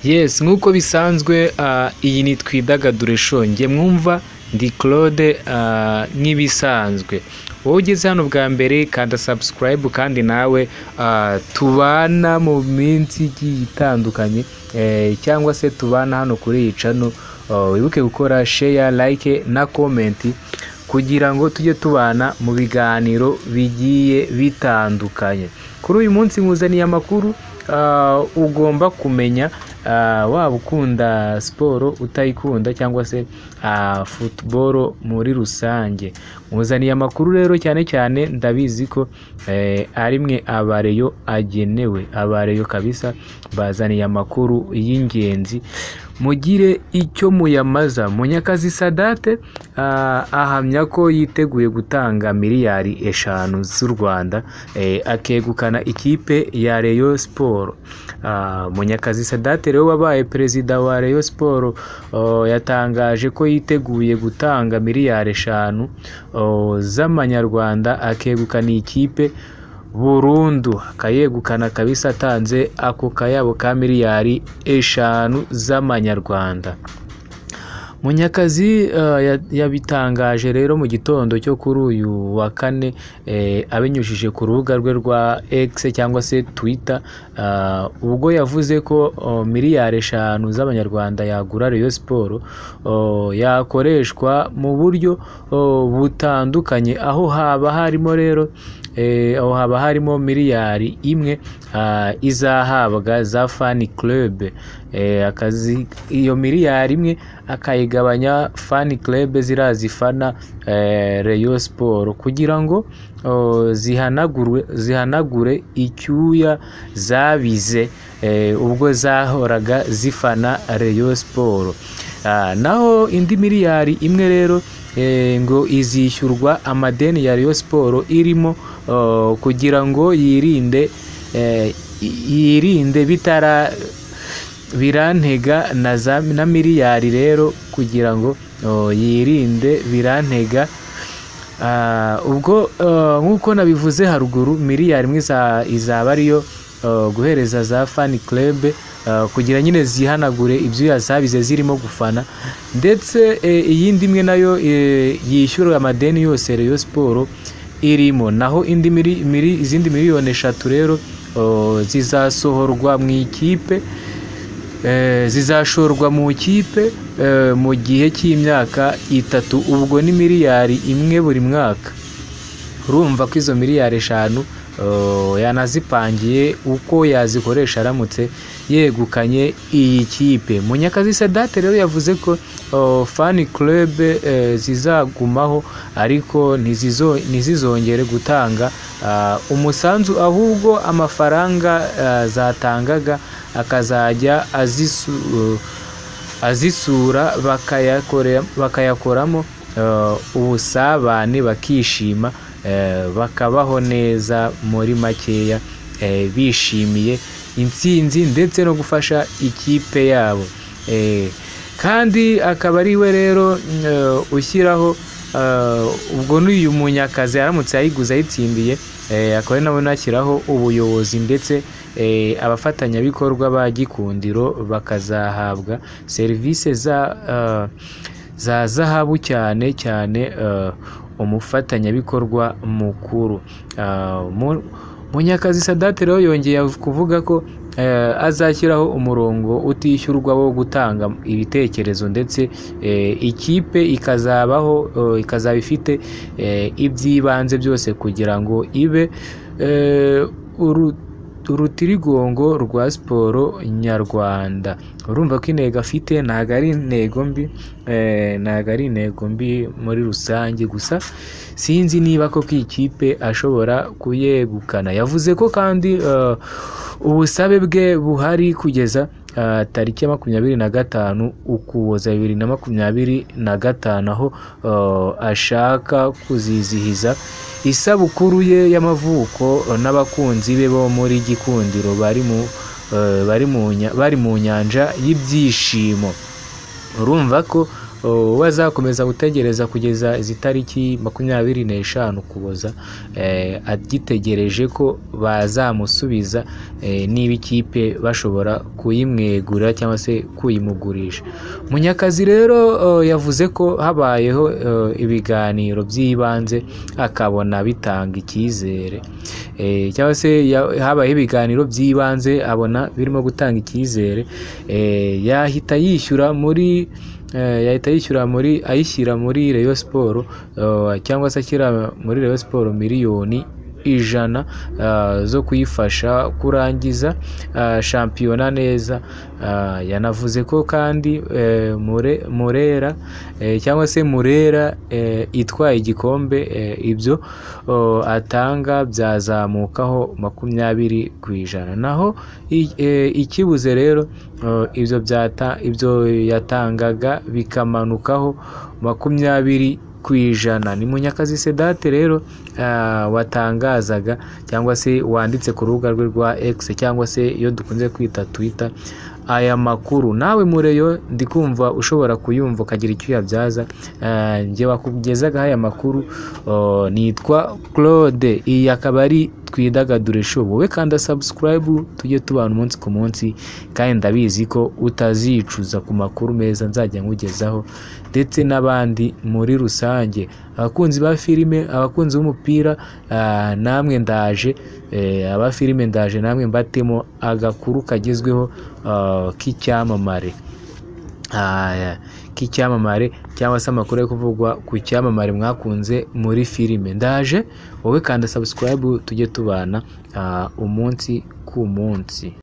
Yes, nk'uko bisanzwe iyi ni Twidagadure Show, njye mwumva ndi Claude nk'ibisanzwe. Wowe ugeze hano bwa mbere kanda subscribe kandi nawe tubana mu minsi igiye itandukanye cyangwa se tubana hano kuri iyi channel, wibuke gukora share, like na comment kugira ngo tujye tubana mu biganiro bigiye bitandukanye. Kuri uyu munsi nkuzaniye amakuru ugomba kumenya, waba ukunda siporo utayikunda cyangwa se football muri rusange. Nkuzaniye amakuru rero cyane cyane ndabizi ko ari mwe abareyo agenewe, abareyo kabisa bazaniye amakuru y'ingenzi, mugire icyo muyamaza. Munyakazi Sadate ahamya ko yiteguye gutanga miliyari 5 z'u Rwanda akegukana ikipe ya Rayon Sport. Munyakazi Sadate rero wabaye perezida wa Rayon Sport yatangaje ko yiteguye gutanga miliyari 5 z'amanyarwanda akegukana ikipe burundu, akayegukana kabisa atanze ako kayabo ka miliyari 5 z'amanyarwanda. Munyakazi yabitangaje rero mu gitondo cyo kuri uyu wa kane abinyujije ku rubuga rwe rwa X cyangwa se Twitter, ubwo yavuze ko miliyari 5 z'abanyarwanda yagura Rayon Sport yakoreshwa mu buryo butandukanye, aho haba harimo rero miliyari 1 izahabwa za fan club, iyo miliyari 1 akayigabanya fan club zirazifana Rayon Sport kugira ngo zihanagure icyuya zabize ubwo zahoraga zifana Rayon Sport. Naho indi miliyari 1 rero ngo izishyurwa amadeni ya Rayon Sport irimo kugira ngo yirinde birantega na miliyari rero kugira ngo yirinde birantega. Ubwo nk'uko nabivuze haruguru, miliyari 1 izaba ariyo guhereza za fan club kugira nyine zihanagure ibyo zabize zirimo gufana, ndetse iyindi 1 nayo yishyura amadeni yose Rayon Sport irimo. Naho izindi miliyoni 3 rero zizasohorwa mu ikipe, zizashorwa mu ikipe mu gihe cy'imyaka 3, ubwo ni miliyari 1 buri mwaka. Urumva ko izo miliyari 5 yanazipangiye uko yazikoresha aramutse yegukanye iyi kipe. Munyakazi Sadate rero yavuze ko fan club zizagumaho ariko ntizizongere gutanga umusanzu, ahubwo amafaranga zatangaga akazajya azisura bakayakoramo ubusabane, bakishima bakabaho neza muri makeya, bishimiye intsinzi ndetse no gufasha ikipe yabo. Kandi akaba ari we rero ushyiraho, ubwo n'uyu Munyakazi aramutse ayiguze ayitsindiye, akaba ari nawe nashyiraho ubuyobozi ndetse abafatanyabikorwa ba Gikundiro bakazahabwa serivisi za zahabu, cyane cyane umufatanyabikorwa mukuru. Munyakazi Sadate rero yongeye kuvuga ko azashyiraho umurongo utishyurwa wo gutanga ibitekerezo, ndetse ikipe ikazaba ifite iby'ibanze byose kugira ngo ibe urutirigongo rwa siporo nyarwanda. Urumva ko intego afite ntago ari intego mbi muri rusange, gusa sinzi niba ko ikipe ashobora kuyegukana. Yavuze ko kandi ubusabe bwe buhari kugeza tariki 25 Ukuboza 2025, aho ashaka kuzizihiza isabukuru ye y'amavuko n'abakunzi be bo muri Gikundiro bari mu nyanja y'ibyishimo. Urumva ko bazakomeza gutegereza kugeza izi tariki 25 Ukuboza agitegereje ko bazamusubiza niba ikipe bashobora kuyimwegura cyangwa se kuyimugurisha. Munyakazi rero yavuze ko habayeho ibiganiro by'ibanze akabona bitanga icyizere, cyangwa se habayeho ibiganiro by'ibanze abona birimo gutanga icyizere, yahita yishyura ayishyira muri Rayon Sport, cyangwa se ashyira muri Rayon Sport miliyoni 100 zo kuyifasha kurangiza shampiyona neza. Yanavuze ko kandi Murera cyangwa se Murera itwaye igikombe, ibyo atanga byazamukaho 20%, naho ikibuze rero ibyo yatangaga bikamanukaho 20%. Ni Munyakazi Sedate rero watangazaga cyangwa se wanditse ku rubuga rwe rwa X cyangwa se iyo dukunze kwita Twitter aya makuru. Nawe mureyo ndikumva ushobora kuyumva ukagira icyo yabyaza. Nge wakugezaga aya makuru nitwa Claude, iyi akaba ari Twidagadure Show. Wowe kanda subscribe tujye tubana umunsi ku munsi, kandi ndabizi ko utazicuza ku makuru meza nzajya nkugezaho, ndetse n'abandi muri rusange, abakunzi ba filime, abakunzi b'umupira, namwe ndaje aba filime ndaje namwe mbatemo agakuru kagezweho k'icyamamare, cyangwa se amakuru yo kuvugwa ku cyamamare mwakunze muri filime. Ndaje, wowe kanda subscribe tujye tubana umunsi ku munsi.